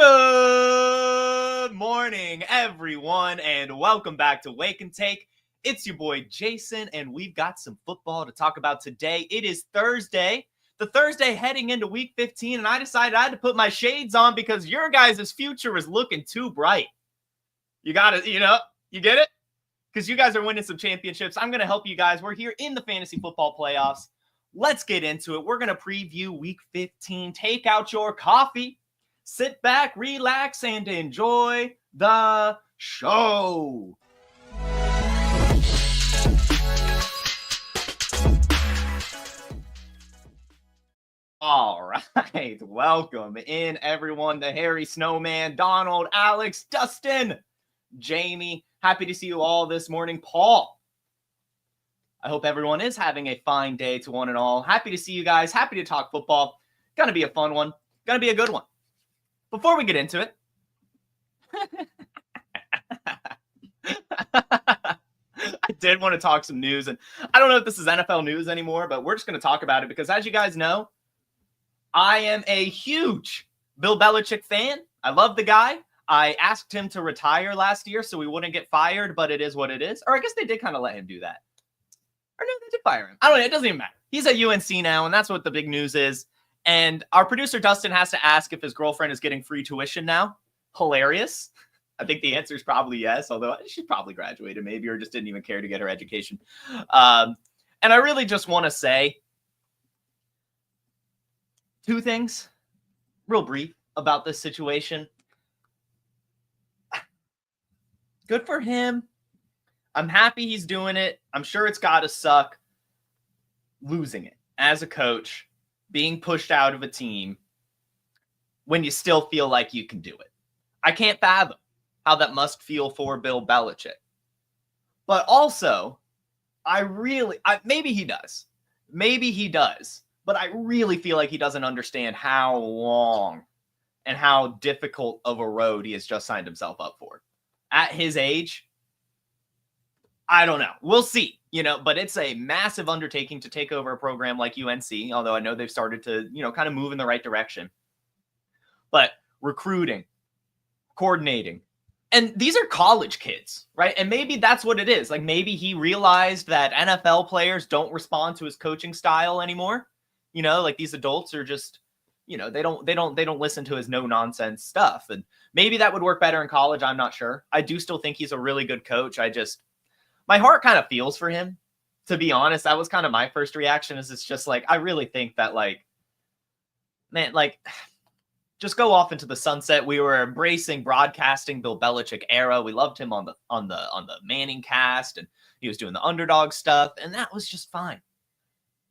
Good morning, everyone, and welcome back to Wake and Take. It's your boy Jason, and we've got some football to talk about today. It is Thursday, the Thursday heading into Week 15, and I decided I had to put my shades on because your guys' future is looking too bright. You got it, you get it? Because you guys are winning some championships. I'm going to help you guys. We're here in the fantasy football playoffs. Let's get into it. We're going to preview Week 15. Take out your coffee. Sit back, relax, and enjoy the show. All right, welcome in, everyone. The Hairy Snowman, Donald, Alex, Dustin, Jamie. Happy to see you all this morning. Paul, I hope everyone is having a fine day to one and all. Happy to see you guys. Happy to talk football. Gonna be a fun one. Gonna be a good one. Before we get into it, I did want to talk some news, and I don't know if this is NFL news anymore, but we're just going to talk about it because, as you guys know, I am a huge Bill Belichick fan. I love the guy. I asked him to retire last year so he wouldn't get fired, but it is what it is. Or I guess they did kind of let him do that. Or no, they did fire him. I don't know. It doesn't even matter. He's at UNC now, and that's what the big news is. And our producer, Dustin, has to ask if his girlfriend is getting free tuition now. Hilarious. I think the answer is probably yes, although she probably graduated maybe or just didn't even care to get her education. And I really just want to say two things, real brief, about this situation. Good for him. I'm happy he's doing it. I'm sure it's got to suck losing it as a coach, being pushed out of a team when you still feel like you can do it. I can't fathom how that must feel for Bill Belichick. But also, maybe he does. Maybe he does. But I really feel like he doesn't understand how long and how difficult of a road he has just signed himself up for. At his age, I don't know. We'll see, but it's a massive undertaking to take over a program like UNC, although I know they've started to, kind of move in the right direction. But recruiting, coordinating, and these are college kids, right? And maybe that's what it is. Like maybe he realized that NFL players don't respond to his coaching style anymore. Like these adults are just, they don't listen to his no nonsense stuff. And maybe that would work better in college. I'm not sure. I do still think he's a really good coach. My heart kind of feels for him, to be honest. That was kind of my first reaction. Is it's just like, I really think that just go off into the sunset. We were embracing broadcasting Bill Belichick era. We loved him on the Manning cast, and he was doing the underdog stuff, and that was just fine,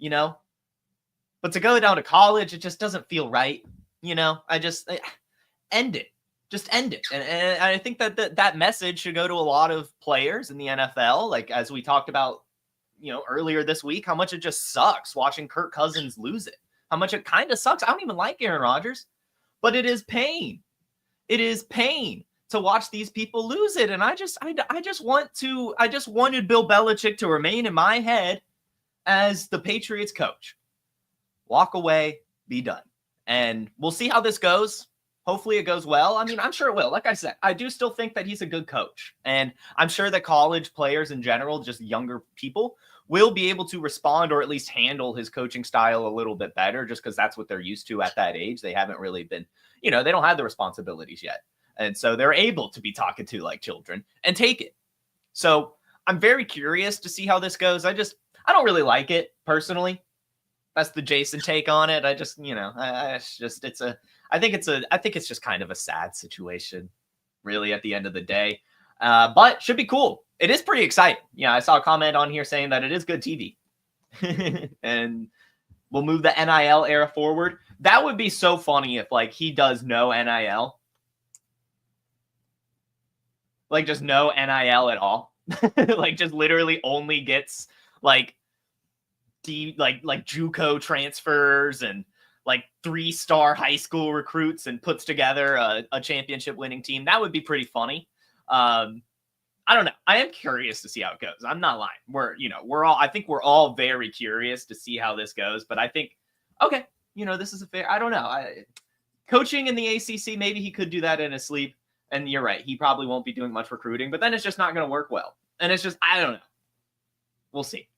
But to go down to college, it just doesn't feel right, end it. Just end it. And I think that message should go to a lot of players in the NFL. Like, as we talked about, earlier this week, how much it just sucks watching Kirk Cousins lose it. How much it kind of sucks. I don't even like Aaron Rodgers, but it is pain. It is pain to watch these people lose it. And I just wanted Bill Belichick to remain in my head as the Patriots coach. Walk away, be done. And we'll see how this goes. Hopefully it goes well. I mean, I'm sure it will. Like I said, I do still think that he's a good coach. And I'm sure that college players in general, just younger people, will be able to respond or at least handle his coaching style a little bit better just because that's what they're used to at that age. They haven't really been, they don't have the responsibilities yet. And so they're able to be talking to like children and take it. So I'm very curious to see how this goes. I don't really like it personally. That's the Jason take on it. I think it's just kind of a sad situation, really, at the end of the day. But should be cool. It is pretty exciting. Yeah, I saw a comment on here saying that it is good TV. And we'll move the NIL era forward. That would be so funny if, he does no NIL. Just no NIL at all. Just literally only gets, JUCO transfers and, 3-star high school recruits and puts together a championship winning team. That would be pretty funny. I don't know. I am curious to see how it goes. I'm not lying. I think we're all very curious to see how this goes, but I think, okay, this is a fair, I don't know. Coaching in the ACC, maybe he could do that in his sleep. And you're right. He probably won't be doing much recruiting, but then it's just not going to work well. And it's just, I don't know. We'll see.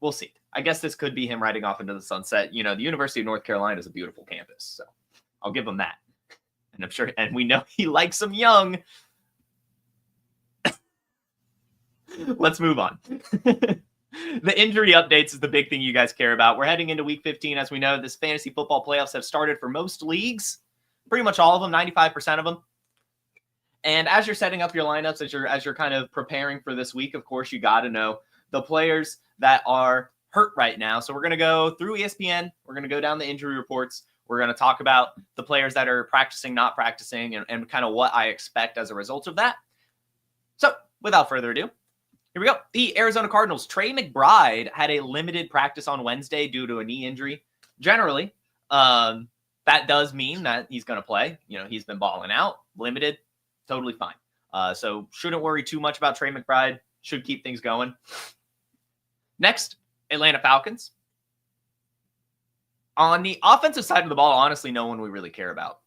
We'll see. I guess this could be him riding off into the sunset. You know, the University of North Carolina is a beautiful campus, so I'll give him that. And I'm sure, and we know he likes them young. Let's move on. The injury updates is the big thing you guys care about. We're heading into week 15. As we know, this fantasy football playoffs have started for most leagues, pretty much all of them, 95% of them. And as you're setting up your lineups, as you're kind of preparing for this week, of course, you got to know the players that are hurt right now. So we're going to go through ESPN. We're going to go down the injury reports. We're going to talk about the players that are practicing, not practicing, and kind of what I expect as a result of that. So without further ado, here we go. The Arizona Cardinals. Trey McBride had a limited practice on Wednesday due to a knee injury. Generally, that does mean that he's going to play. You know, he's been balling out, limited, totally fine. So shouldn't worry too much about Trey McBride. Should keep things going. Next, Atlanta Falcons. On the offensive side of the ball, honestly, no one we really care about.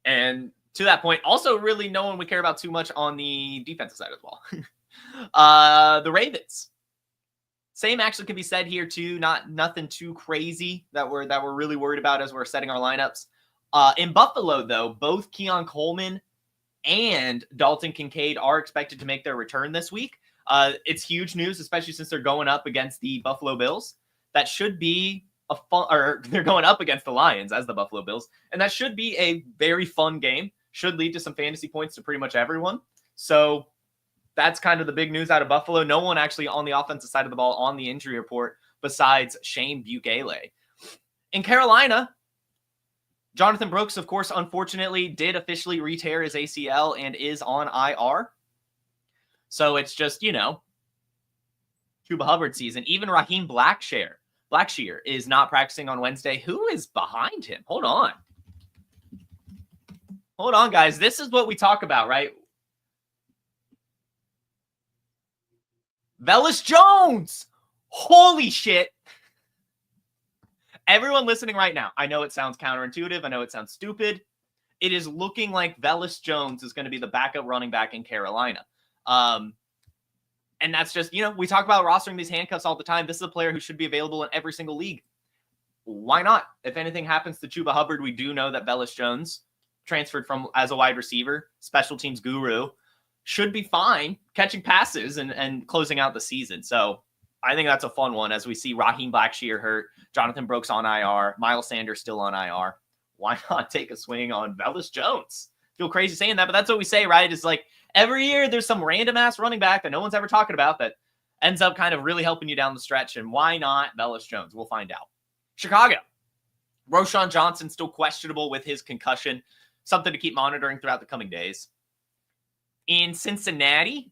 And to that point, also really no one we care about too much on the defensive side of the ball. The Ravens. Same actually can be said here too. Nothing too crazy that we're really worried about as we're setting our lineups. In Buffalo, though, both Keon Coleman and Dalton Kincaid are expected to make their return this week. It's huge news, especially since they're going up against the Buffalo Bills. That should be a fun, or they're going up against the Lions as the Buffalo Bills, and that should be a very fun game. Should lead to some fantasy points to pretty much everyone. So that's kind of the big news out of Buffalo. No one actually on the offensive side of the ball on the injury report besides Shane Buechele. In Carolina, Jonathan Brooks, of course, unfortunately did officially re-tear his ACL and is on IR. So it's just, you know, Chuba Hubbard season. Even Raheem Blackshear is not practicing on Wednesday. Who is behind him? Hold on. Hold on, guys. This is what we talk about, right? Velus Jones. Holy shit. Everyone listening right now, I know it sounds counterintuitive. I know it sounds stupid. It is looking like Velus Jones is going to be the backup running back in Carolina. And that's just, you know, we talk about rostering these handcuffs all the time. This is a player who should be available in every single league. Why not? If anything happens to Chuba Hubbard, we do know that Velus Jones, transferred from as a wide receiver, special teams guru, should be fine catching passes and closing out the season. So I think that's a fun one as we see Raheem Blackshear hurt, Jonathan Brooks on IR, Miles Sanders still on IR. Why not take a swing on Velus Jones? Feel crazy saying that, but that's what we say, right? It's like every year there's some random ass running back that no one's ever talking about that ends up kind of really helping you down the stretch. And why not Velus Jones? We'll find out. Chicago. Roshan Johnson still questionable with his concussion. Something to keep monitoring throughout the coming days. In Cincinnati,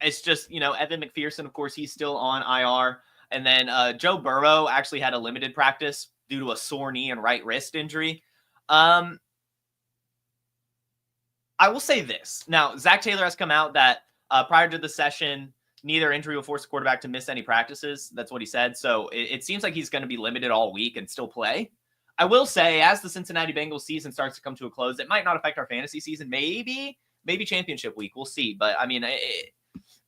it's just, you know, Evan McPherson, of course, he's still on IR. And then Joe Burrow actually had a limited practice due to a sore knee and right wrist injury. I will say this. Now, Zach Taylor has come out that prior to the session, neither injury will force the quarterback to miss any practices. That's what he said. So it seems like he's going to be limited all week and still play. I will say, as the Cincinnati Bengals season starts to come to a close, it might not affect our fantasy season. Maybe championship week. We'll see. But, I mean,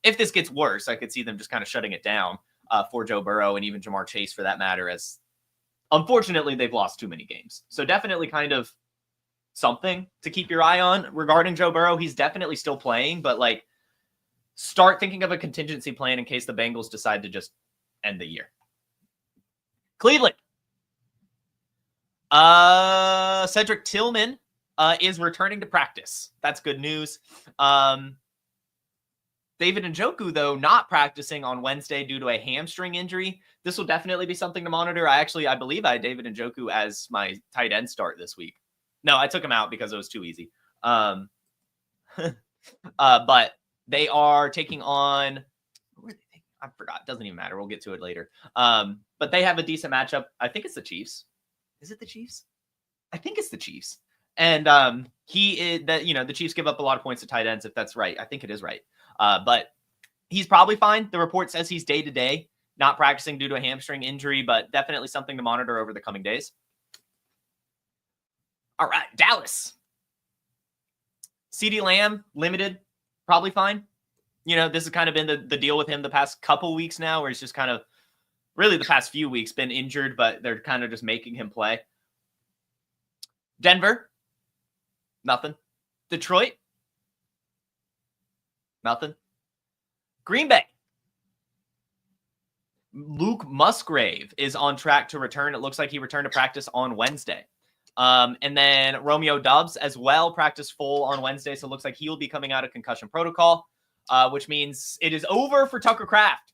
if this gets worse, I could see them just kind of shutting it down for Joe Burrow and even Jamar Chase for that matter, as unfortunately they've lost too many games. So definitely kind of something to keep your eye on regarding Joe Burrow. He's definitely still playing, but like start thinking of a contingency plan in case the Bengals decide to just end the year. Cleveland. Cedric Tillman is returning to practice. That's good news. David Njoku, though, not practicing on Wednesday due to a hamstring injury. This will definitely be something to monitor. I believe I had David Njoku as my tight end start this week. No, I took him out because it was too easy. But they are taking on, who are they taking? I forgot. Doesn't even matter. We'll get to it later. But they have a decent matchup. I think it's the Chiefs. Is it the Chiefs? I think it's the Chiefs. And the Chiefs give up a lot of points to tight ends, if that's right. I think it is right. But he's probably fine. The report says he's day-to-day, not practicing due to a hamstring injury, but definitely something to monitor over the coming days. All right, Dallas. CeeDee Lamb, limited, probably fine. You know, this has kind of been the deal with him the past couple weeks now, where he's just kind of, really the past few weeks, been injured, but they're kind of just making him play. Denver, nothing. Detroit, nothing. Green Bay. Luke Musgrave is on track to return. It looks like he returned to practice on Wednesday. And then Romeo Doubs as well, practice full on Wednesday. So it looks like he'll be coming out of concussion protocol, which means it is over for Tucker Kraft.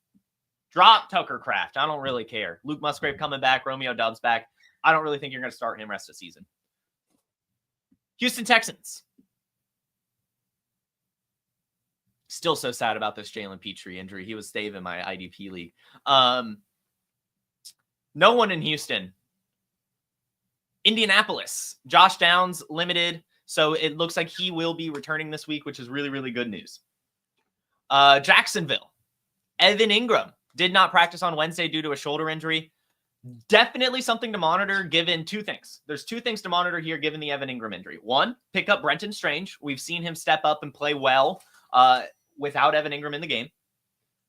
Drop Tucker Kraft. I don't really care. Luke Musgrave coming back, Romeo Doubs back. I don't really think you're going to start him rest of the season. Houston Texans. Still so sad about this Jalen Petrie injury. He was staying in my IDP league. No one in Houston. Indianapolis. Josh Downs, limited. So it looks like he will be returning this week, which is really, really good news. Jacksonville. Evan Ingram did not practice on Wednesday due to a shoulder injury. Definitely something to monitor given two things. There's two things to monitor here given the Evan Ingram injury. One, pick up Brenton Strange. We've seen him step up and play well without Evan Ingram in the game.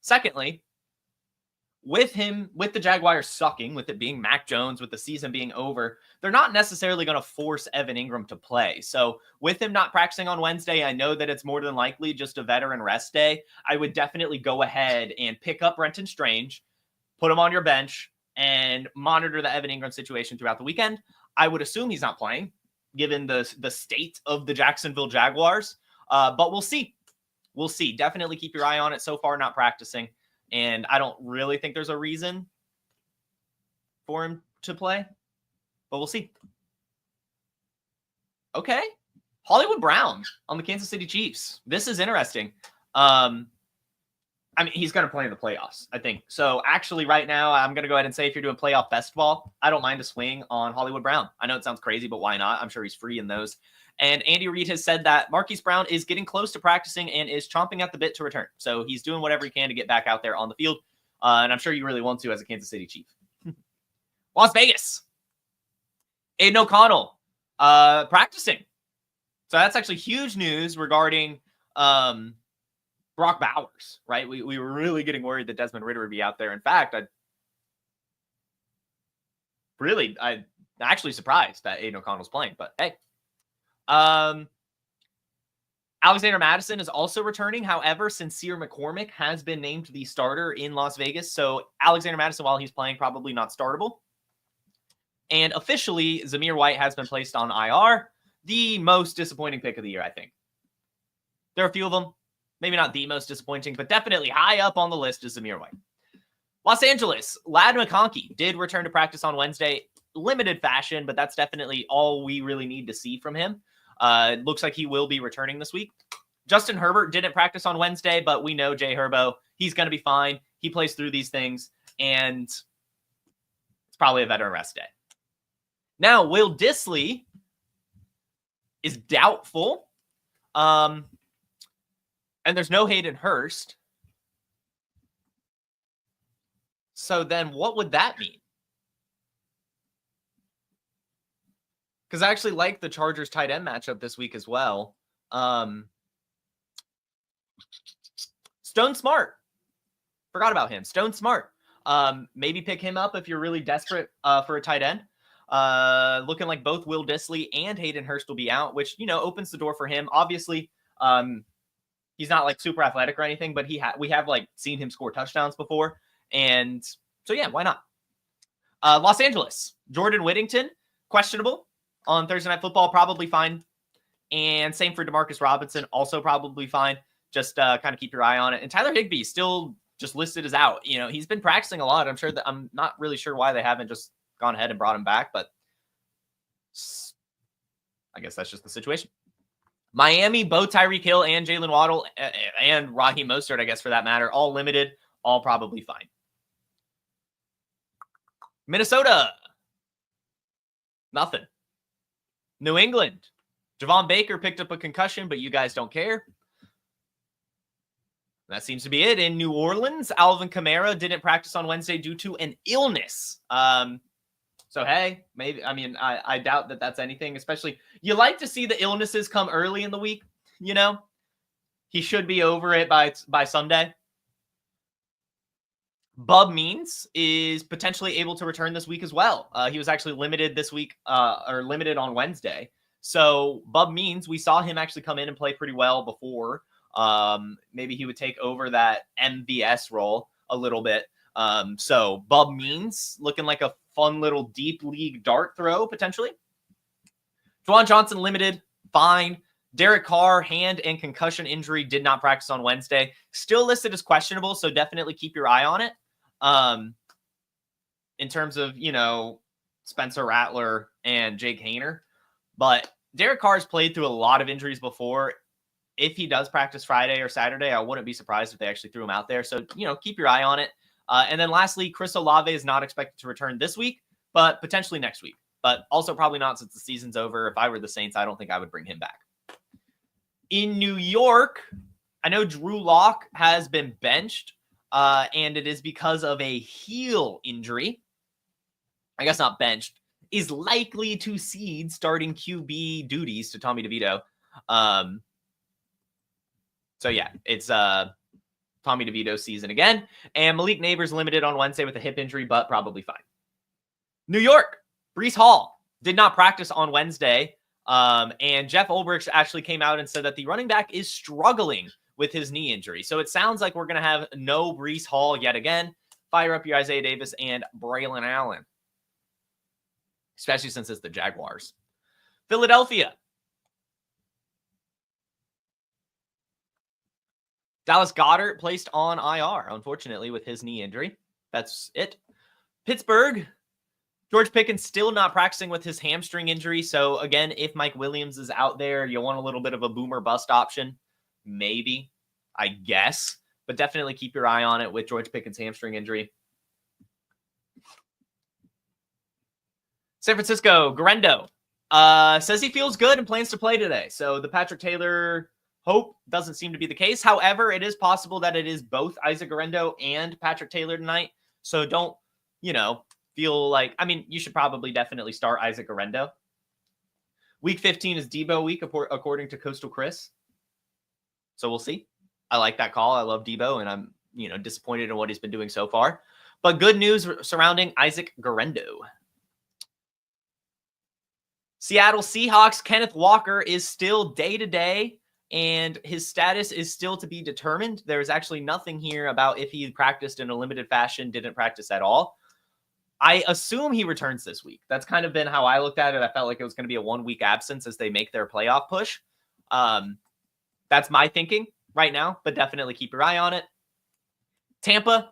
Secondly, with the Jaguars sucking, with it being Mac Jones, with the season being over, they're not necessarily going to force Evan Ingram to play. So with him not practicing on Wednesday, I know that it's more than likely just a veteran rest day. I would definitely go ahead and pick up Brenton Strange, put him on your bench, and monitor the Evan Ingram situation throughout the weekend. I would assume he's not playing, given the state of the Jacksonville Jaguars. But we'll see. We'll see. Definitely keep your eye on it. So far, not practicing. And I don't really think there's a reason for him to play. But we'll see. Okay. Hollywood Brown on the Kansas City Chiefs. This is interesting. I mean, he's going to play in the playoffs, I think. So actually right now, I'm going to go ahead and say if you're doing playoff best ball, I don't mind a swing on Hollywood Brown. I know it sounds crazy, but why not? I'm sure he's free in those. And Andy Reid has said that Marquise Brown is getting close to practicing and is chomping at the bit to return. So he's doing whatever he can to get back out there on the field. And I'm sure you really want to as a Kansas City Chief. Las Vegas. Aiden O'Connell practicing. So that's actually huge news regarding Brock Bowers, right? We were really getting worried that Desmond Ridder would be out there. In fact, I'm actually surprised that Aiden O'Connell's playing, but hey. Alexander Mattison is also returning. However, Sincere McCormick has been named the starter in Las Vegas. So Alexander Mattison, while he's playing, probably not startable. And officially, Zamir White has been placed on IR. The most disappointing pick of the year, I think. There are a few of them. Maybe not the most disappointing, but definitely high up on the list is Zamir White. Los Angeles, Ladd McConkey did return to practice on Wednesday. Limited fashion, but that's definitely all we really need to see from him. It looks like he will be returning this week. Justin Herbert didn't practice on Wednesday, but we know Jay Herbo. He's going to be fine. He plays through these things, and it's probably a veteran rest day. Now, Will Dissly is doubtful. And there's no Hayden Hurst. So then what would that mean? Because I actually like the Chargers tight end matchup this week as well. Stone Smart. Forgot about him. Stone Smart. Maybe pick him up if you're really desperate for a tight end. Looking like both Will Dissly and Hayden Hurst will be out, which, opens the door for him. Obviously, he's not like super athletic or anything, but we have like seen him score touchdowns before. And so, yeah, why not? Los Angeles, Jordan Whittington, questionable on Thursday Night Football, probably fine. And same for Demarcus Robinson, also probably fine. Just kind of keep your eye on it. And Tyler Higbee still just listed as out. He's been practicing a lot. I'm not really sure why they haven't just gone ahead and brought him back, but I guess that's just the situation. Miami, both Tyreek Hill and Jalen Waddle and Raheem Mostert, I guess for that matter, all limited, all probably fine. Minnesota, nothing. New England, Javon Baker picked up a concussion, but you guys don't care. That seems to be it. In New Orleans, Alvin Kamara didn't practice on Wednesday due to an illness. So, hey, maybe, I mean, I doubt that that's anything, especially you like to see the illnesses come early in the week, you know? He should be over it by Sunday. Bub Means is potentially able to return this week as well. He was actually limited this week, or limited on Wednesday. So Bub Means, we saw him actually come in and play pretty well before. Maybe he would take over that MVS role a little bit. So Bub Means looking like a fun little deep league dart throw potentially. Juwan Johnson limited, fine. Derek Carr, hand and concussion injury, did not practice on Wednesday. Still listed as questionable, so definitely keep your eye on it. In terms of, Spencer Rattler and Jake Haener. But Derek Carr has played through a lot of injuries before. If he does practice Friday or Saturday, I wouldn't be surprised if they actually threw him out there. So, keep your eye on it. And then lastly, Chris Olave is not expected to return this week, but potentially next week. But also probably not since the season's over. If I were the Saints, I don't think I would bring him back. In New York, I know Drew Lock has been benched, and it is because of a heel injury. I guess not benched. Is likely to cede starting QB duties to Tommy DeVito. So yeah, it's Tommy DeVito's season again. And Malik Neighbors limited on Wednesday with a hip injury, but probably fine. New York, Breece Hall did not practice on Wednesday. And Jeff Ulbrich actually came out and said that the running back is struggling with his knee injury. So it sounds like we're going to have no Breece Hall yet again. Fire up your Isaiah Davis and Braylon Allen, especially since it's the Jaguars. Philadelphia. Dallas Goedert placed on IR, unfortunately, with his knee injury. That's it. Pittsburgh. George Pickens still not practicing with his hamstring injury. So, again, if Mike Williams is out there, you want a little bit of a boomer bust option. Maybe, I guess. But definitely keep your eye on it with George Pickens' hamstring injury. San Francisco, Garendo says he feels good and plans to play today. So the Patrick Taylor hope doesn't seem to be the case. However, it is possible that it is both Isaac Garendo and Patrick Taylor tonight. So don't, feel like, you should probably definitely start Isaac Garendo. Week 15 is Debo week, according to Coastal Chris. So we'll see. I like that call. I love Debo, and I'm, disappointed in what he's been doing so far. But good news surrounding Isaac Garendo. Seattle Seahawks, Kenneth Walker is still day-to-day, and his status is still to be determined. There's actually nothing here about if he practiced in a limited fashion, didn't practice at all. I assume he returns this week. That's kind of been how I looked at it. I felt like it was going to be a 1-week absence as they make their playoff push. That's my thinking right now, but definitely keep your eye on it. Tampa,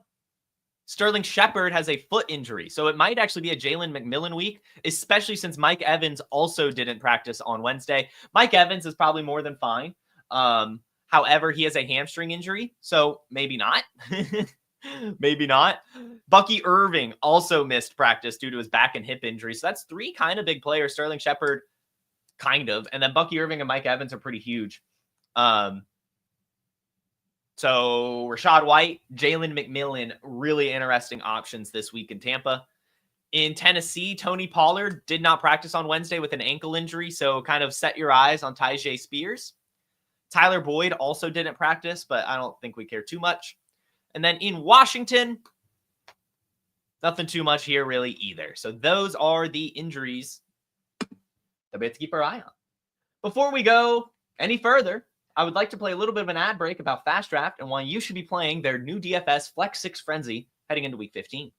Sterling Shepard has a foot injury, so it might actually be a Jalen McMillan week, especially since Mike Evans also didn't practice on Wednesday. Mike Evans is probably more than fine. However, he has a hamstring injury, so maybe not. Maybe not. Bucky Irving also missed practice due to his back and hip injury. So that's 3 kind of big players. Sterling Shepard, kind of. And then Bucky Irving and Mike Evans are pretty huge. So Rachaad White, Jalen McMillan, really interesting options this week in Tampa. In Tennessee, Tony Pollard did not practice on Wednesday with an ankle injury. So kind of set your eyes on Tyjae Spears. Tyler Boyd also didn't practice, but I don't think we care too much. And then in Washington, nothing too much here really either. So those are the injuries that we have to keep our eye on. Before we go any further, I would like to play a little bit of an ad break about Fast Draft and why you should be playing their new DFS Flex 6 Frenzy heading into Week 15.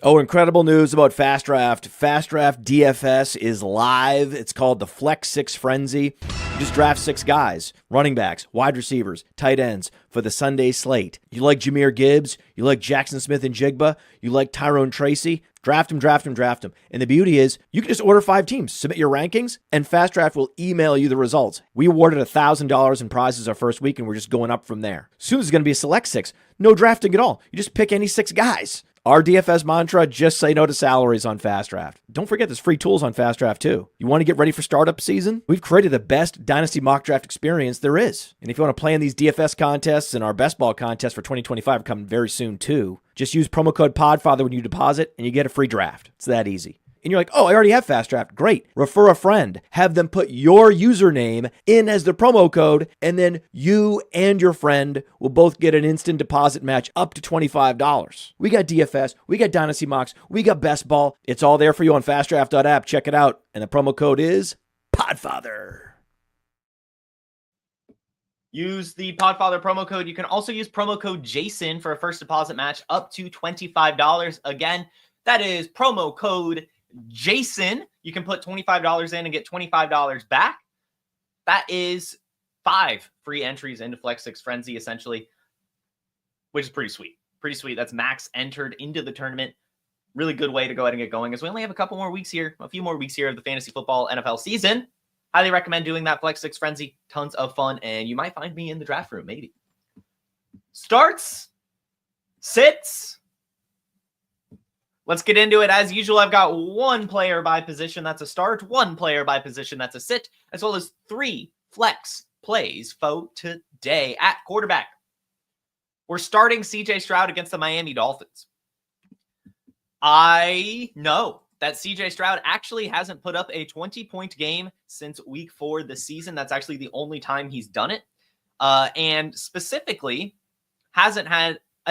Oh, incredible news about Fast Draft. Fast Draft DFS is live. It's called the Flex 6 Frenzy. You just draft 6 guys, running backs, wide receivers, tight ends for the Sunday slate. You like Jahmyr Gibbs? You like Jackson Smith and Jigba? You like Tyrone Tracy? Draft him, draft him, draft him. And the beauty is you can just order 5 teams, submit your rankings, and Fast Draft will email you the results. We awarded $1,000 in prizes our first week, and we're just going up from there. Soon is going to be a select 6. No drafting at all. You just pick any 6 guys. Our DFS mantra, just say no to salaries on Fast Draft. Don't forget there's free tools on Fast Draft too. You want to get ready for startup season? We've created the best Dynasty mock draft experience there is. And if you want to play in these DFS contests, and our best ball contest for 2025 are coming very soon too, just use promo code PODFATHER when you deposit and you get a free draft. It's that easy. and you're like, oh, I already have Fast Draft. Great. Refer a friend. Have them put your username in as the promo code, and then you and your friend will both get an instant deposit match up to $25. We got DFS. We got Dynasty Mocks. We got Best Ball. It's all there for you on fastdraft.app. Check it out. And the promo code is Podfather. Use the Podfather promo code. You can also use promo code Jason for a first deposit match up to $25. Again, that is promo code Jason. You can put $25 in and get $25 back. That is 5 free entries into Flex 6 Frenzy, essentially, which is pretty sweet. Pretty sweet. That's max entered into the tournament. Really good way to go ahead and get going, as we only have a few more weeks here of the fantasy football NFL season. Highly recommend doing that Flex 6 Frenzy. Tons of fun, and you might find me in the draft room, maybe. Starts, sits. Let's get into it. As usual, I've got 1 player by position. That's a start. 1 player by position. That's a sit, as well as 3 flex plays for today. At quarterback, we're starting CJ Stroud against the Miami Dolphins. I know that CJ Stroud actually hasn't put up a 20-point game since week 4 this season. That's actually the only time he's done it. And specifically, has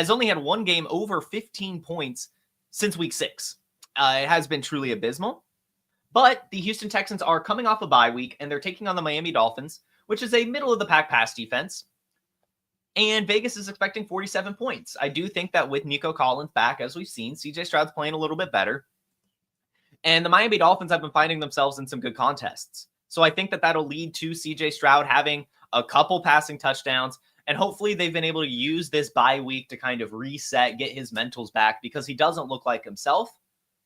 only had 1 game over 15 points since week 6. It has been truly abysmal. But the Houston Texans are coming off a bye week, and they're taking on the Miami Dolphins, which is a middle-of-the-pack pass defense. And Vegas is expecting 47 points. I do think that with Nico Collins back, as we've seen, CJ Stroud's playing a little bit better. And the Miami Dolphins have been finding themselves in some good contests. So I think that that'll lead to CJ Stroud having a couple passing touchdowns. And hopefully they've been able to use this bye week to kind of reset, get his mentals back, because he doesn't look like himself.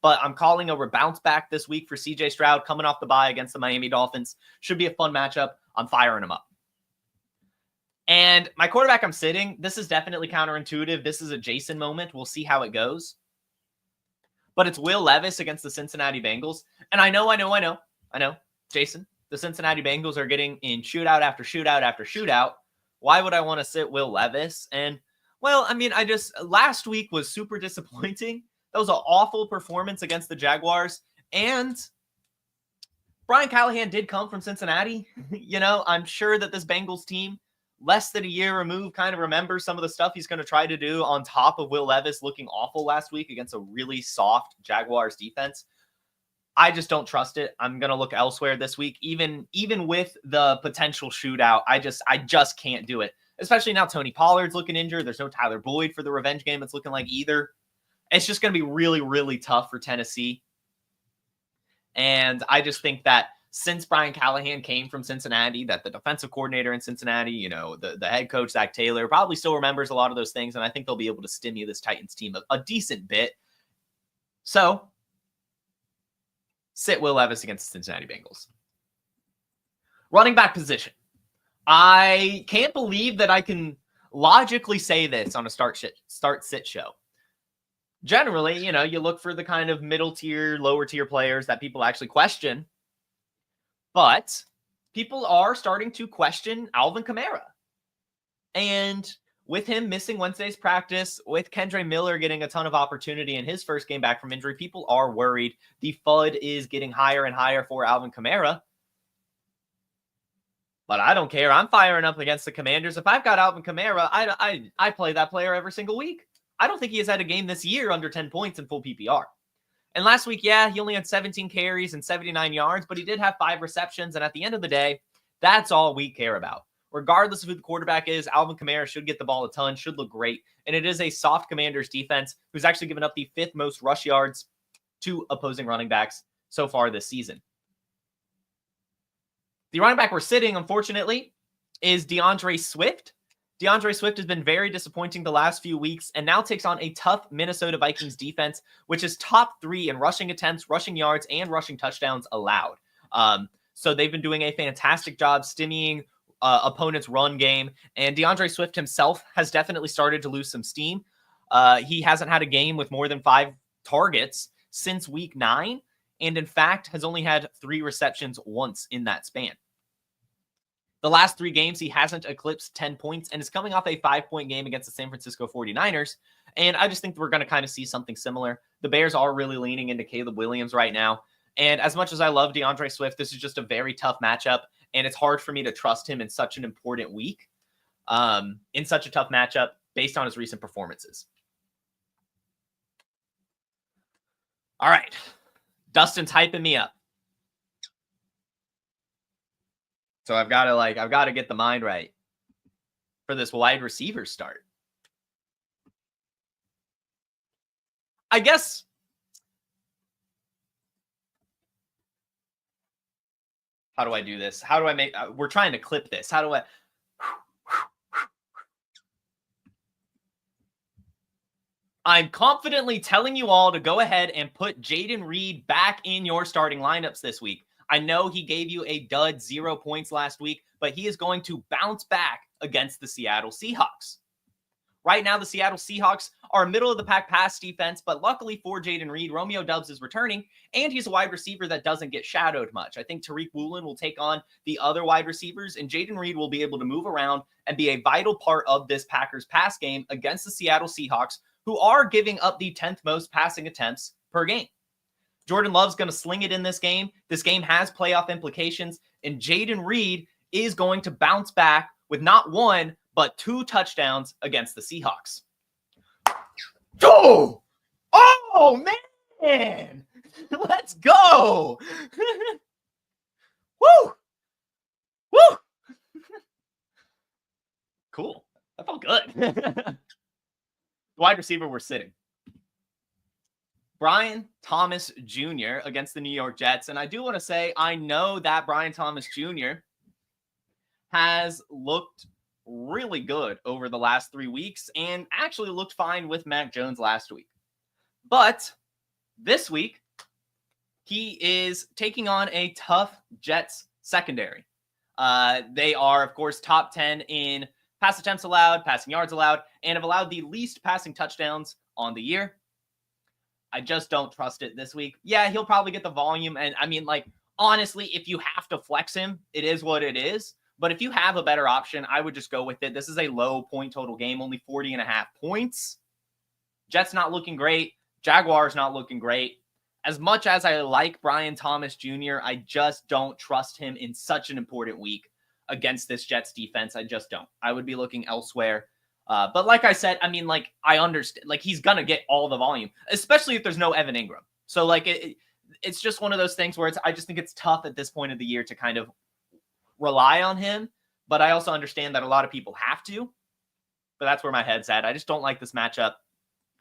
But I'm calling a bounce back this week for CJ Stroud coming off the bye against the Miami Dolphins. Should be a fun matchup. I'm firing him up. And my quarterback I'm sitting, this is definitely counterintuitive. This is a Jason moment. We'll see how it goes. But it's Will Levis against the Cincinnati Bengals. And I know, Jason, the Cincinnati Bengals are getting in shootout after shootout after shootout. Why would I want to sit Will Levis? And, well, I mean, last week was super disappointing. That was an awful performance against the Jaguars. And Brian Callahan did come from Cincinnati. I'm sure that this Bengals team, less than a year removed, kind of remembers some of the stuff he's going to try to do on top of Will Levis looking awful last week against a really soft Jaguars defense. I just don't trust it. I'm going to look elsewhere this week. Even with the potential shootout, I just can't do it. Especially now Tony Pollard's looking injured. There's no Tyler Boyd for the revenge game. It's looking like either. It's just going to be really, really tough for Tennessee. And I just think that since Brian Callahan came from Cincinnati, that the defensive coordinator in Cincinnati, the head coach, Zach Taylor, probably still remembers a lot of those things. And I think they'll be able to stimulate this Titans team a decent bit. So, sit Will Levis against the Cincinnati Bengals. Running back position. I can't believe that I can logically say this on a start-sit show. Generally, you look for the kind of middle tier, lower tier players that people actually question. But people are starting to question Alvin Kamara. And with him missing Wednesday's practice, with Kendre Miller getting a ton of opportunity in his first game back from injury, people are worried. The FUD is getting higher and higher for Alvin Kamara. But I don't care. I'm firing up against the Commanders. If I've got Alvin Kamara, I play that player every single week. I don't think he has had a game this year under 10 points in full PPR. And last week, yeah, he only had 17 carries and 79 yards, but he did have 5 receptions. And at the end of the day, that's all we care about. Regardless of who the quarterback is, Alvin Kamara should get the ball a ton, should look great. And it is a soft Commanders defense who's actually given up the 5th most rush yards to opposing running backs so far this season. The running back we're sitting, unfortunately, is DeAndre Swift. DeAndre Swift has been very disappointing the last few weeks and now takes on a tough Minnesota Vikings defense, which is top 3 in rushing attempts, rushing yards, and rushing touchdowns allowed. So they've been doing a fantastic job stemming opponent's run game. And DeAndre Swift himself has definitely started to lose some steam. He hasn't had a game with more than 5 targets since week 9. And in fact, has only had 3 receptions once in that span. The last 3 games, he hasn't eclipsed 10 points and is coming off a 5-point game against the San Francisco 49ers. And I just think we're going to kind of see something similar. The Bears are really leaning into Caleb Williams right now. And as much as I love DeAndre Swift, this is just a very tough matchup. And it's hard for me to trust him in such an important week, in such a tough matchup based on his recent performances. All right. Dustin's hyping me up. So I've got to get the mind right for this wide receiver start. I guess how do I do this? How do I make we're trying to clip this. How do I I'm confidently telling you all to go ahead and put Jayden Reed back in your starting lineups this week. I know he gave you a dud 0 points last week, but he is going to bounce back against the Seattle Seahawks. Right now, the Seattle Seahawks are a middle-of-the-pack pass defense, but luckily for Jayden Reed, Romeo Doubs is returning, and he's a wide receiver that doesn't get shadowed much. I think Tariq Woolen will take on the other wide receivers, and Jayden Reed will be able to move around and be a vital part of this Packers pass game against the Seattle Seahawks, who are giving up the 10th most passing attempts per game. Jordan Love's going to sling it in this game. This game has playoff implications, and Jayden Reed is going to bounce back with not one, but 2 touchdowns against the Seahawks. Oh! Oh, man! Let's go! Woo! Woo! Cool. That felt good. The wide receiver we're sitting. Brian Thomas Jr. against the New York Jets. And I do want to say, I know that Brian Thomas Jr. has looked really good over the last 3 weeks and actually looked fine with Mac Jones last week. But this week, he is taking on a tough Jets secondary. They are, of course, top 10 in pass attempts allowed, passing yards allowed, and have allowed the least passing touchdowns on the year. I just don't trust it this week. Yeah, he'll probably get the volume. And I mean, like, honestly, if you have to flex him, it is what it is. But if you have a better option, I would just go with it. This is a low point total game, only 40.5 points. Jets not looking great. Jaguars not looking great. As much as I like Brian Thomas Jr., I just don't trust him in such an important week against this Jets defense. I just don't. I would be looking elsewhere. But like I said, I mean, like, I understand. Like, he's going to get all the volume, especially if there's no Evan Ingram. So, like, it's just one of those things where I just think it's tough at this point of the year to kind of rely on him. But I also understand that a lot of people have to. But that's where my head's at. I just don't like this matchup,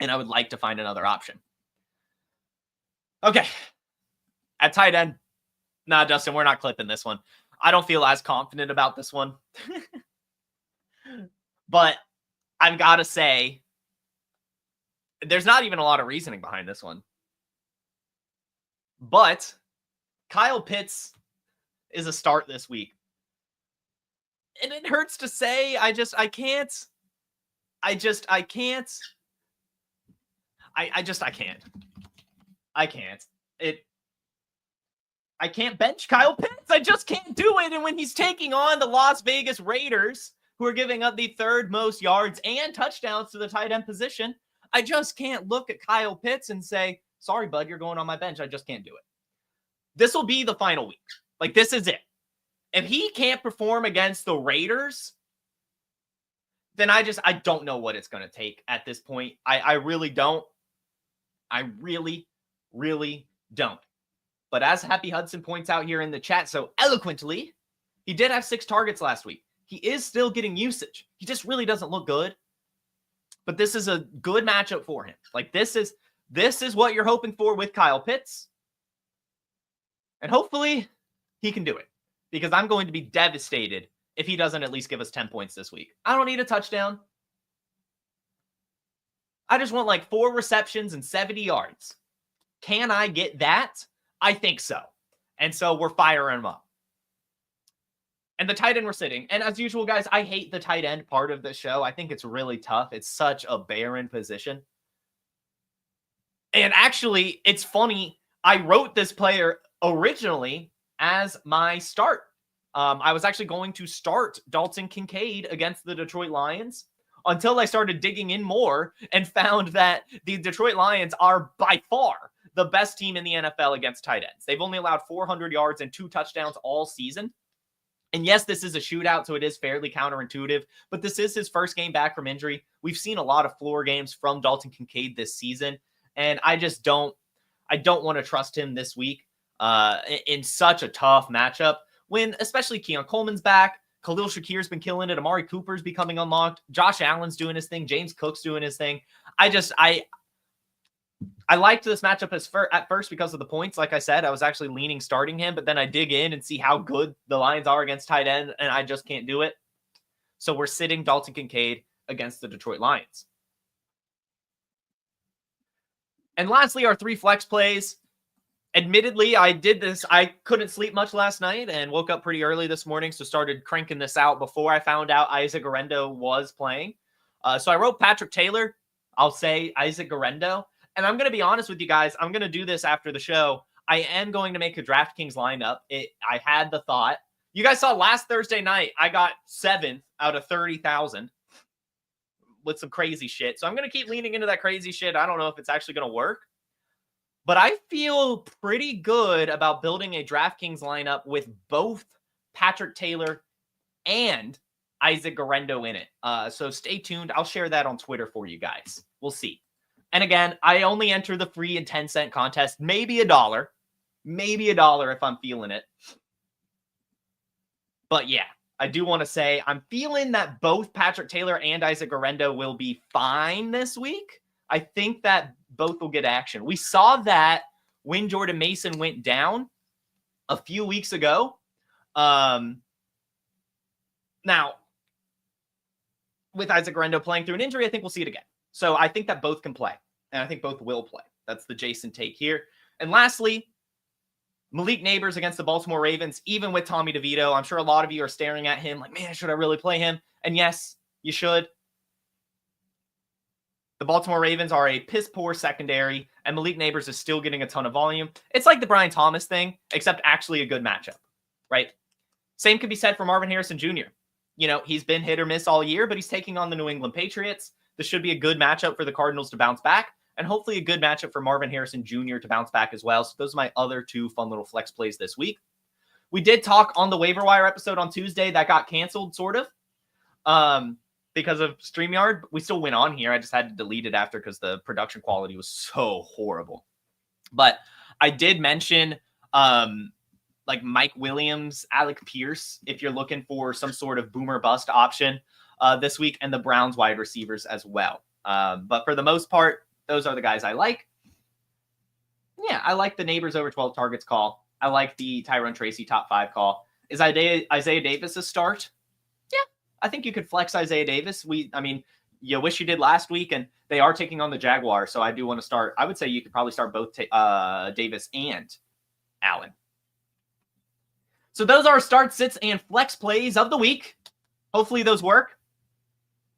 and I would like to find another option. Okay. At tight end, nah, Dustin, we're not clipping this one. I don't feel as confident about this one. But I've got to say, there's not even a lot of reasoning behind this one. But Kyle Pitts is a start this week. And it hurts to say, I can't. I can't. I can't bench Kyle Pitts. I just can't do it. And when he's taking on the Las Vegas Raiders, who are giving up the 3rd most yards and touchdowns to the tight end position, I just can't look at Kyle Pitts and say, sorry, bud, you're going on my bench. I just can't do it. This will be the final week. Like, this is it. If he can't perform against the Raiders, then I don't know what it's going to take at this point. I really don't. I really, really don't. But as Happy Hudson points out here in the chat so eloquently, he did have 6 targets last week. He is still getting usage. He just really doesn't look good. But this is a good matchup for him. Like, this is what you're hoping for with Kyle Pitts. And hopefully he can do it. Because I'm going to be devastated if he doesn't at least give us 10 points this week. I don't need a touchdown. I just want like 4 receptions and 70 yards. Can I get that? I think so. And so we're firing him up. And the tight end we're sitting. And as usual, guys, I hate the tight end part of the show. I think it's really tough. It's such a barren position. And actually, it's funny. I wrote this player originally as my start. I was actually going to start Dalton Kincaid against the Detroit Lions until I started digging in more and found that the Detroit Lions are by far the best team in the NFL against tight ends. They've only allowed 400 yards and 2 touchdowns all season. And yes, this is a shootout, so it is fairly counterintuitive, but this is his first game back from injury. We've seen a lot of floor games from Dalton Kincaid this season, and I don't want to trust him this week in such a tough matchup when especially Keon Coleman's back. Khalil Shakir's been killing it. Amari Cooper's becoming unlocked. Josh Allen's doing his thing. James Cook's doing his thing. I liked this matchup at first because of the points. Like I said, I was actually leaning starting him, but then I dig in and see how good the Lions are against tight end, and I just can't do it. So we're sitting Dalton Kincaid against the Detroit Lions. And lastly, our 3 flex plays. Admittedly, I did this. I couldn't sleep much last night and woke up pretty early this morning, so started cranking this out before I found out Isaac Guerendo was playing. So I wrote Patrick Taylor. I'll say Isaac Guerendo. And I'm going to be honest with you guys. I'm going to do this after the show. I am going to make a DraftKings lineup. I had the thought. You guys saw last Thursday night, I got 7th out of 30,000 with some crazy shit. So I'm going to keep leaning into that crazy shit. I don't know if it's actually going to work. But I feel pretty good about building a DraftKings lineup with both Patrick Taylor and Isaac Guerendo in it. So stay tuned. I'll share that on Twitter for you guys. We'll see. And again, I only enter the free and 10-cent contest, maybe $1. Maybe $1 if I'm feeling it. But yeah, I do want to say I'm feeling that both Patrick Taylor and Isaac Guerendo will be fine this week. I think that both will get action. We saw that when Jordan Mason went down a few weeks ago. Now, with Isaac Guerendo playing through an injury, I think we'll see it again. So I think that both can play, and I think both will play. That's the Jason take here. And lastly, Malik Neighbors against the Baltimore Ravens, even with Tommy DeVito. I'm sure a lot of you are staring at him like, man, should I really play him? And yes, you should. The Baltimore Ravens are a piss-poor secondary, and Malik Neighbors is still getting a ton of volume. It's like the Brian Thomas thing, except actually a good matchup, right? Same could be said for Marvin Harrison Jr. You know, he's been hit or miss all year, but he's taking on the New England Patriots. This should be a good matchup for the Cardinals to bounce back, and hopefully a good matchup for Marvin Harrison Jr. to bounce back as well. So those are my other 2 fun little flex plays this week. We did talk on the waiver wire episode on Tuesday that got canceled, sort of, because of StreamYard. We still went on here. I just had to delete it after because the production quality was so horrible. But I did mention like Mike Williams, Alec Pierce, if you're looking for some sort of boomer bust option this week, and the Browns wide receivers as well. But for the most part, those are the guys I like. Yeah, I like the Neighbors over 12 targets call. I like the Tyrone Tracy top 5 call. Is Isaiah Davis a start? Yeah, I think you could flex Isaiah Davis. You wish you did last week, and they are taking on the Jaguars, so I do want to start. I would say you could probably start both Davis and Allen. So those are start, sits, and flex plays of the week. Hopefully those work.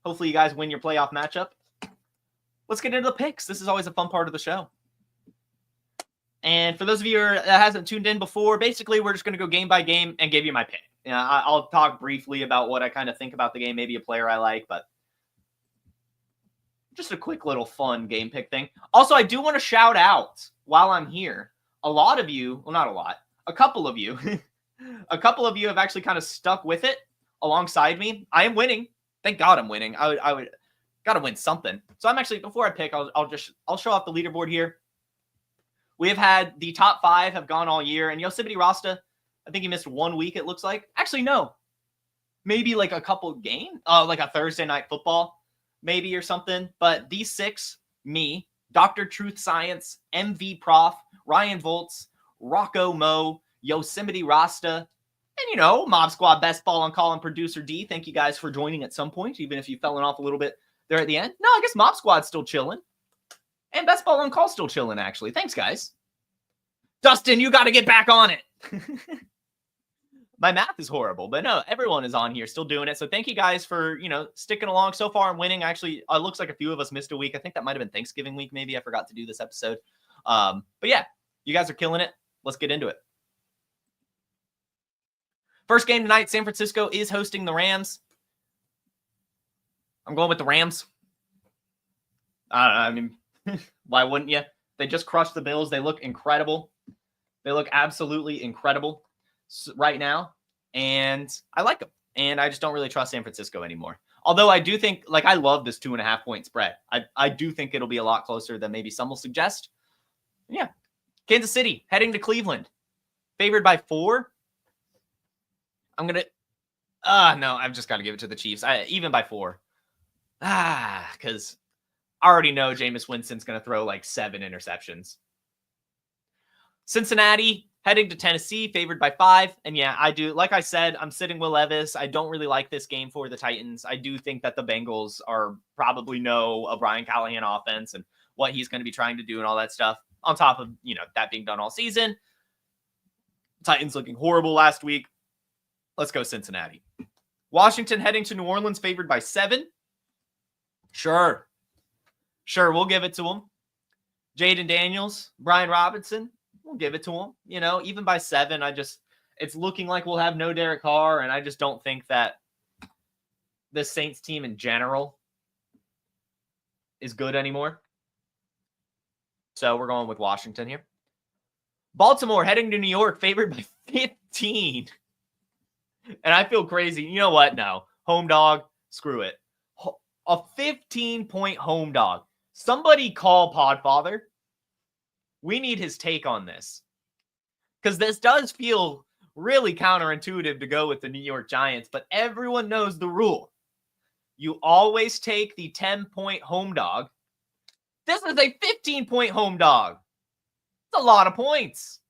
Hopefully you guys win your playoff matchup. Let's get into the picks. This is always a fun part of the show. And for those of you that hasn't tuned in before, basically we're just going to go game by game and give you my pick. I'll talk briefly about what I kind of think about the game, maybe a player I like, but just a quick little fun game pick thing. Also, I do want to shout out while I'm here. A lot of you, well, not a lot, a couple of you, a couple of you have actually kind of stuck with it alongside me. I am winning. Thank God I'm winning. I would got to win something. So I'm actually, before I pick, I'll show off the leaderboard here. We have had the top 5 have gone all year, and Yosemite Rasta, I think he missed 1 week, it looks like. Actually, no. Maybe like a couple game, like a Thursday night football, maybe, or something. But these 6, me, Dr. Truth Science, MV Prof, Ryan Volts, Rocco Mo, Yosemite Rasta, and, Mob Squad Best Ball on Call and Producer D. Thank you guys for joining at some point, even if you fell off a little bit there at the end. No, I guess Mob Squad's still chilling. And Best Ball on Call still chilling, actually. Thanks, guys. Dustin, you got to get back on it. My math is horrible, but no, everyone is on here still doing it. So thank you guys for, sticking along. So far, I'm winning. Actually, it looks like a few of us missed a week. I think that might have been Thanksgiving week, maybe. I forgot to do this episode. But yeah, you guys are killing it. Let's get into it. First game tonight, San Francisco is hosting the Rams. I'm going with the Rams. I mean, why wouldn't you? They just crushed the Bills. They look incredible. They look absolutely incredible right now. And I like them. And I just don't really trust San Francisco anymore. Although I do think, like, I love this 2.5 point spread. I do think it'll be a lot closer than maybe some will suggest. Yeah. Kansas City heading to Cleveland. Favored by 4. I'm going to, no, I've just got to give it to the Chiefs. Even by 4. Because I already know Jameis Winston's going to throw like 7 interceptions. Cincinnati heading to Tennessee, favored by 5. And yeah, I do. Like I said, I'm sitting Will Levis. I don't really like this game for the Titans. I do think that the Bengals are probably know a Brian Callahan offense and what he's going to be trying to do and all that stuff. On top of, that being done all season. Titans looking horrible last week. Let's go Cincinnati. Washington heading to New Orleans, favored by 7. Sure, we'll give it to them. Jaden Daniels, Brian Robinson, we'll give it to them. Even by 7, it's looking like we'll have no Derek Carr, and I just don't think that this Saints team in general is good anymore. So we're going with Washington here. Baltimore heading to New York, favored by 15. And I feel crazy. You know what? No. Home dog, screw it. A 15-point home dog. Somebody call Podfather. We need his take on this. Because this does feel really counterintuitive to go with the New York Giants, but everyone knows the rule. You always take the 10-point home dog. This is a 15-point home dog. It's a lot of points.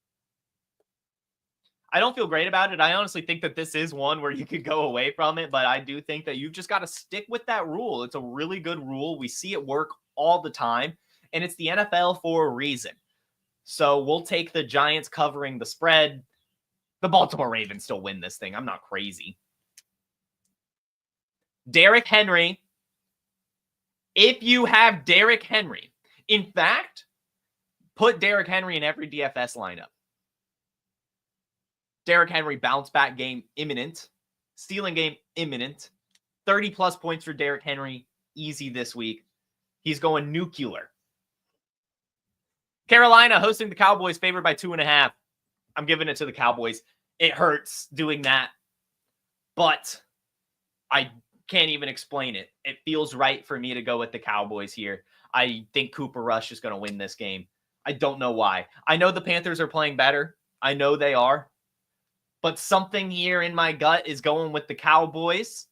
I don't feel great about it. I honestly think that this is one where you could go away from it, but I do think that you've just got to stick with that rule. It's a really good rule. We see it work all the time, and it's the NFL for a reason. So we'll take the Giants covering the spread. The Baltimore Ravens still win this thing. I'm not crazy. Derrick Henry. If you have Derrick Henry, in fact, put Derrick Henry in every DFS lineup. Derrick Henry bounce back game imminent. Stealing game imminent. 30-plus points for Derrick Henry. Easy this week. He's going nuclear. Carolina hosting the Cowboys, favored by 2.5. I'm giving it to the Cowboys. It hurts doing that, but I can't even explain it. It feels right for me to go with the Cowboys here. I think Cooper Rush is going to win this game. I don't know why. I know the Panthers are playing better. I know they are. But something here in my gut is going with the Cowboys.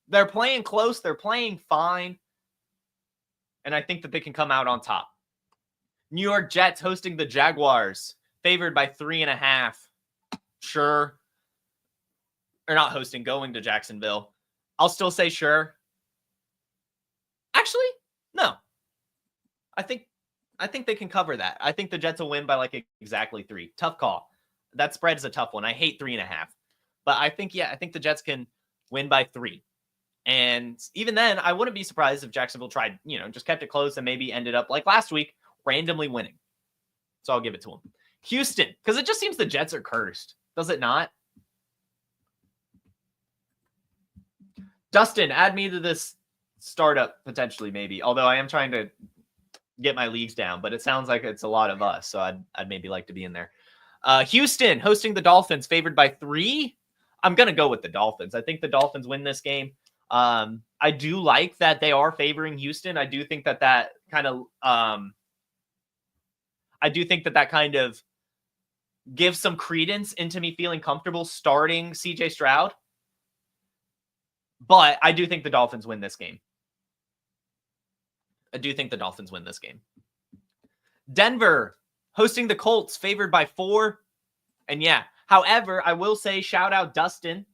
They're playing close. They're playing fine. And I think that they can come out on top. New York Jets hosting the Jaguars. Favored by 3.5. Sure. Or not hosting, going to Jacksonville. I'll still say sure. Actually, no. I think they can cover that. I think the Jets will win by like exactly 3. Tough call. That spread is a tough one. I hate 3.5. But I think the Jets can win by 3. And even then, I wouldn't be surprised if Jacksonville tried, just kept it close and maybe ended up like last week, randomly winning. So I'll give it to them. Houston, because it just seems the Jets are cursed. Does it not? Dustin, add me to this startup potentially, maybe. Although I am trying to get my leagues down, but it sounds like it's a lot of us. So I'd maybe like to be in there. Houston hosting the Dolphins, favored by 3. I'm going to go with the Dolphins. I think the Dolphins win this game. I do like that they are favoring Houston. I do think that kind of gives some credence into me feeling comfortable starting CJ Stroud. But I do think the Dolphins win this game. Denver hosting the Colts, favored by 4. And yeah, however, I will say shout out Dustin.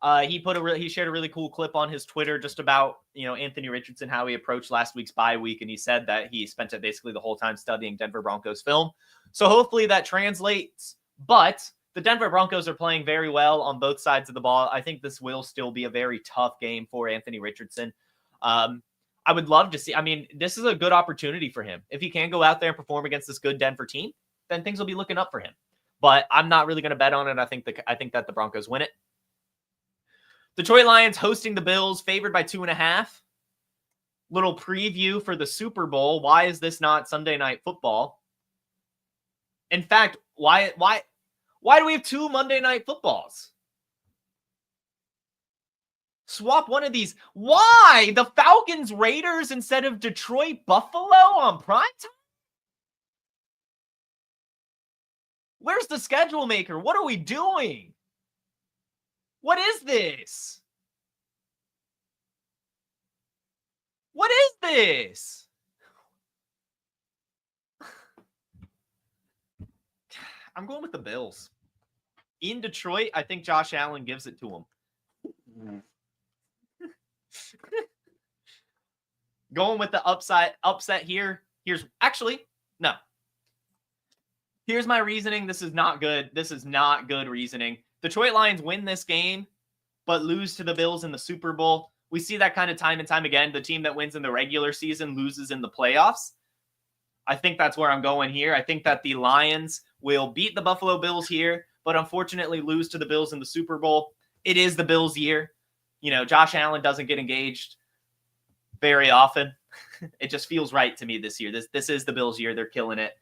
He shared a really cool clip on his Twitter just about, Anthony Richardson, how he approached last week's bye week. And he said that he spent it basically the whole time studying Denver Broncos film. So hopefully that translates. But the Denver Broncos are playing very well on both sides of the ball. I think this will still be a very tough game for Anthony Richardson. I would love to see, this is a good opportunity for him. If he can go out there and perform against this good Denver team, then things will be looking up for him. But I'm not really going to bet on it. I think that the Broncos win it. Detroit Lions hosting the Bills, favored by 2.5. Little preview for the Super Bowl. Why is this not Sunday Night Football? In fact, why do we have 2 Monday Night Footballs? Swap one of these. Why? The Falcons Raiders instead of Detroit Buffalo on prime time? Where's the schedule maker? What are we doing? What is this? What is this? I'm going with the Bills. In Detroit, I think Josh Allen gives it to him. Going with the upset here. Here's my reasoning. This is not good. This is not good reasoning. Detroit Lions win this game, but lose to the Bills in the Super Bowl. We see that kind of time and time again. The team that wins in the regular season loses in the playoffs. I think that's where I'm going here. I think that the Lions will beat the Buffalo Bills here, but unfortunately lose to the Bills in the Super Bowl. It is the Bills' year. You know, Josh Allen doesn't get engaged very often. It just feels right to me this year. This is the Bills' year. They're killing it.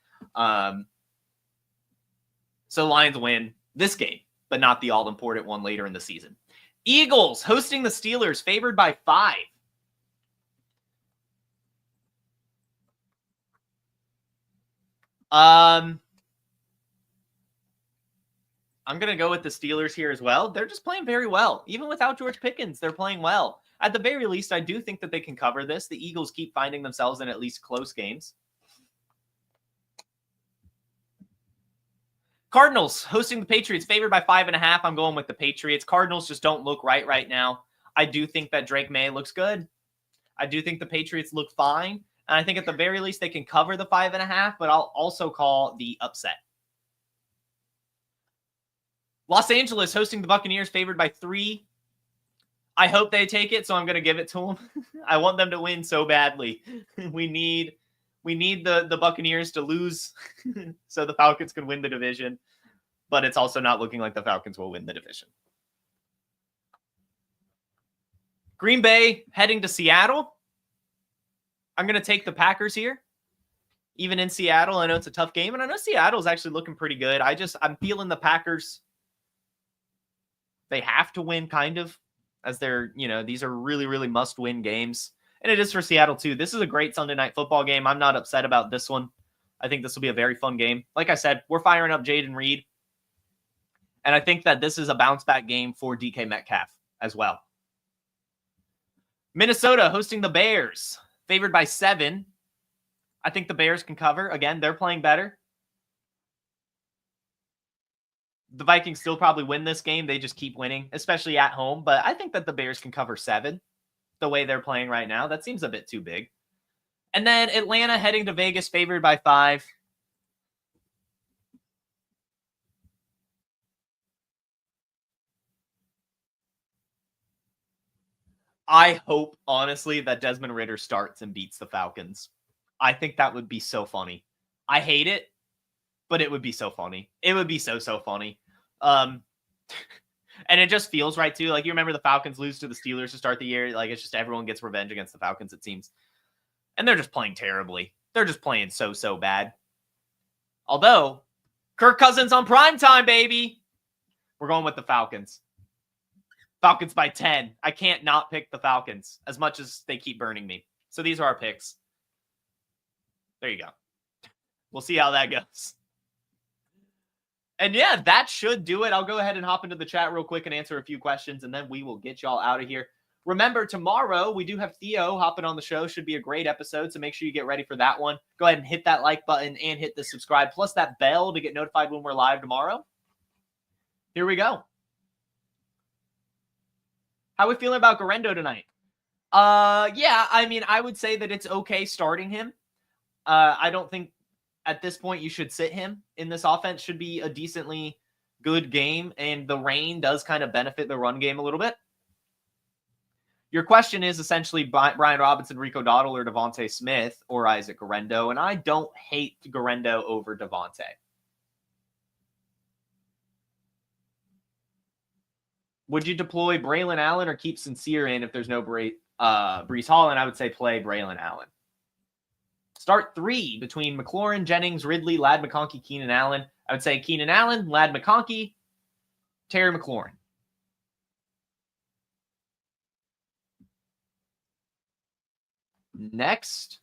So Lions win this game, but not the all-important one later in the season. Eagles hosting the Steelers, favored by 5. I'm going to go with the Steelers here as well. They're just playing very well. Even without George Pickens, they're playing well. At the very least, I do think that they can cover this. The Eagles keep finding themselves in at least close games. Cardinals hosting the Patriots, favored by 5.5. I'm going with the Patriots. Cardinals just don't look right now. I do think that Drake May looks good. I do think the Patriots look fine. And I think at the very least they can cover the 5.5, but I'll also call the upset. Los Angeles hosting the Buccaneers, favored by 3. I hope they take it, so I'm going to give it to them. I want them to win so badly. We need the Buccaneers to lose so the Falcons can win the division. But it's also not looking like the Falcons will win the division. Green Bay heading to Seattle. I'm going to take the Packers here. Even in Seattle, I know it's a tough game, and I know Seattle's actually looking pretty good. I'm feeling the Packers. They have to win, kind of, as they're, these are really, really must-win games. And it is for Seattle, too. This is a great Sunday night football game. I'm not upset about this one. I think this will be a very fun game. Like I said, we're firing up Jaden Reed. And I think that this is a bounce-back game for DK Metcalf as well. Minnesota hosting the Bears, favored by 7. I think the Bears can cover. Again, they're playing better. The Vikings still probably win this game. They just keep winning, especially at home. But I think that the Bears can cover 7 the way they're playing right now. That seems a bit too big. And then Atlanta heading to Vegas, favored by 5. I hope, honestly, that Desmond Ridder starts and beats the Falcons. I think that would be so funny. I hate it, but it would be so funny. It would be so funny. And it just feels right, too. Like, you remember the Falcons lose to the Steelers to start the year. Like, it's just everyone gets revenge against the Falcons, it seems. And they're just playing terribly. They're just playing so bad. Although, Kirk Cousins on primetime, baby. We're going with the Falcons. Falcons by 10. I can't not pick the Falcons as much as they keep burning me. So these are our picks. There you go. We'll see how that goes. And yeah, that should do it. I'll go ahead and hop into the chat real quick and answer a few questions, and then we will get y'all out of here. Remember, tomorrow we do have Theo hopping on the show. Should be a great episode, so make sure you get ready for that one. Go ahead and hit that like button and hit the subscribe, plus that bell to get notified when we're live tomorrow. Here we go. How we feeling about Garendo tonight? Yeah, I mean, I would say that it's okay starting him. I don't think at this point you should sit him in this offense. Should be a decently good game, and the rain does kind of benefit the run game a little bit. Your question is essentially Brian Robinson, Rico Dowdle, or Devontae Smith, or Isaac Garendo, and I don't hate Garendo over Devontae. Would you deploy Braylon Allen or keep Sincere in if there's no Breece Hall, and I would say play Braylon Allen. Start 3 between McLaurin, Jennings, Ridley, Ladd McConkey, Keenan Allen. I would say Keenan Allen, Ladd McConkey, Terry McLaurin. Next,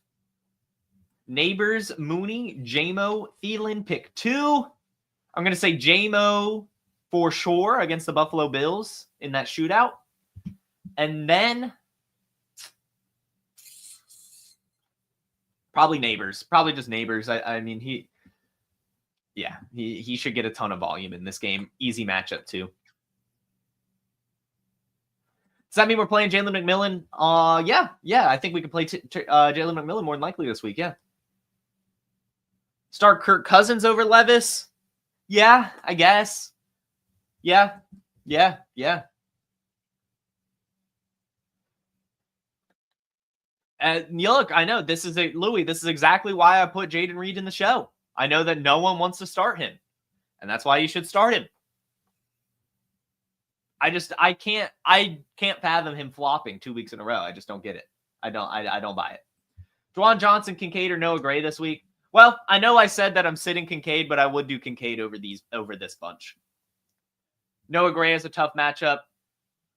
Neighbors, Mooney, Jamo, Thielen, pick 2. I'm going to say Jamo for sure against the Buffalo Bills in that shootout. And then probably Neighbors. Probably just Neighbors. I mean, he should get a ton of volume in this game. Easy matchup, too. Does that mean we're playing Jalen McMillan? Yeah. I think we could play Jalen McMillan more than likely this week, yeah. Start Kirk Cousins over Levis? Yeah, I guess. Yeah. Look, I know this is Louis. This is exactly why I put Jaden Reed in the show. I know that no one wants to start him, and that's why you should start him. I can't fathom him flopping 2 weeks in a row. I just don't get it. I don't buy it. Juwan Johnson, Kincaid, or Noah Gray this week? Well, I know I said that I'm sitting Kincaid, but I would do Kincaid over this bunch. Noah Gray is a tough matchup.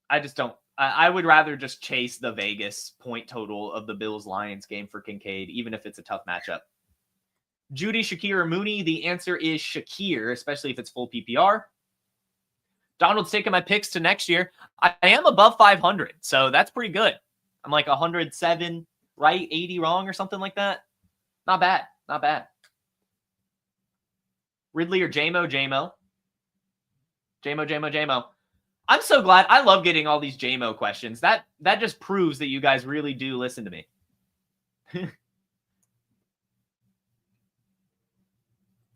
I just don't. I would rather just chase the Vegas point total of the Bills-Lions game for Kincaid, even if it's a tough matchup. Judy, Shakir, or Mooney? The answer is Shakir, especially if it's full PPR. Donald's taking my picks to next year. I am above 500, so that's pretty good. I'm like 107 right, 80 wrong, or something like that. Not bad. Ridley or Jamo? Jamo. I'm so glad. I love getting all these Jamo questions. That just proves that you guys really do listen to me.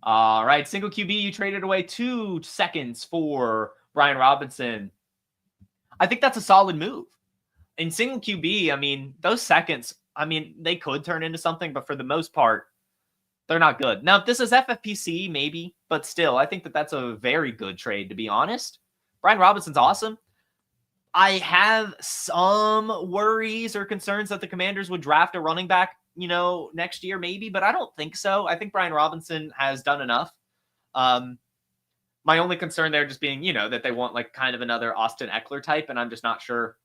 All right, single QB, you traded away 2 seconds for Brian Robinson. I think that's a solid move. In single QB, I mean, those seconds, I mean, they could turn into something, but for the most part, they're not good. Now, if this is FFPC, maybe, but still, I think that that's a very good trade, to be honest. Brian Robinson's awesome. I have some worries or concerns that the Commanders would draft a running back, next year maybe, but I don't think so. I think Brian Robinson has done enough. My only concern there just being, that they want like kind of another Austin Eckler type, and I'm just not sure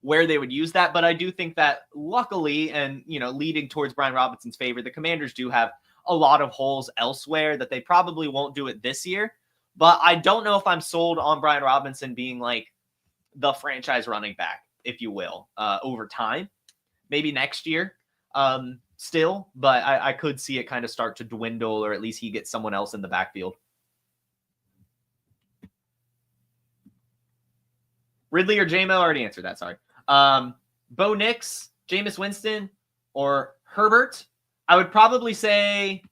where they would use that. But I do think that luckily, and, leading towards Brian Robinson's favor, the Commanders do have a lot of holes elsewhere that they probably won't do it this year. But I don't know if I'm sold on Brian Robinson being like the franchise running back, if you will, over time. Maybe next year still, but I could see it kind of start to dwindle, or at least he gets someone else in the backfield. Ridley or Jamo? I already answered that, sorry. Bo Nix, Jameis Winston, or Herbert? I would probably say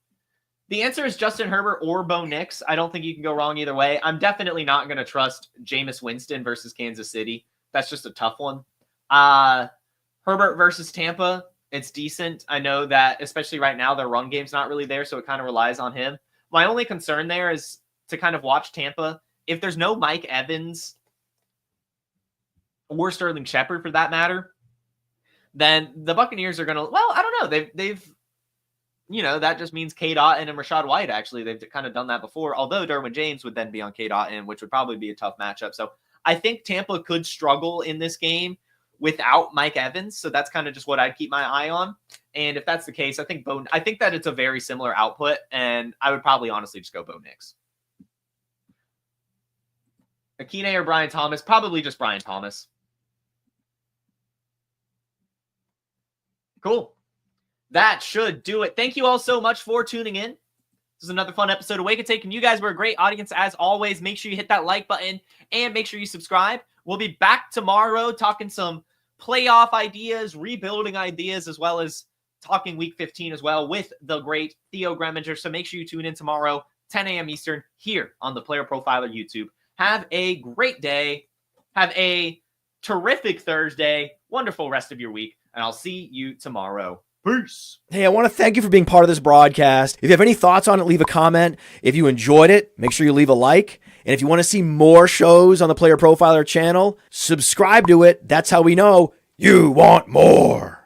the answer is Justin Herbert or Bo Nix. I don't think you can go wrong either way. I'm definitely not going to trust Jameis Winston versus Kansas City. That's just a tough one. Herbert versus Tampa, it's decent. I know that, especially right now, their run game's not really there, so it kind of relies on him. My only concern there is to kind of watch Tampa. If there's no Mike Evans or Sterling Shepard for that matter, then the Buccaneers are going to, well, I don't know. They've that just means Cade Otton and Rachaad White, actually. They've kind of done that before, although Derwin James would then be on Cade Otton, which would probably be a tough matchup. So I think Tampa could struggle in this game without Mike Evans. So that's kind of just what I'd keep my eye on. And if that's the case, I think that it's a very similar output, and I would probably honestly just go Bo Nix. Akine or Brian Thomas? Probably just Brian Thomas. Cool. That should do it. Thank you all so much for tuning in. This is another fun episode of Wake and Take, and you guys were a great audience as always. Make sure you hit that like button and make sure you subscribe. We'll be back tomorrow talking some playoff ideas, rebuilding ideas, as well as talking Week 15 as well with the great Theo Greminger. So make sure you tune in tomorrow, 10 a.m. Eastern, here on the Player Profiler YouTube. Have a great day. Have a terrific Thursday. Wonderful rest of your week, and I'll see you tomorrow. Peace. Hey, I want to thank you for being part of this broadcast. If you have any thoughts on it, leave a comment. If you enjoyed it, make sure you leave a like. And if you want to see more shows on the Player Profiler channel, subscribe to it. That's how we know You want more.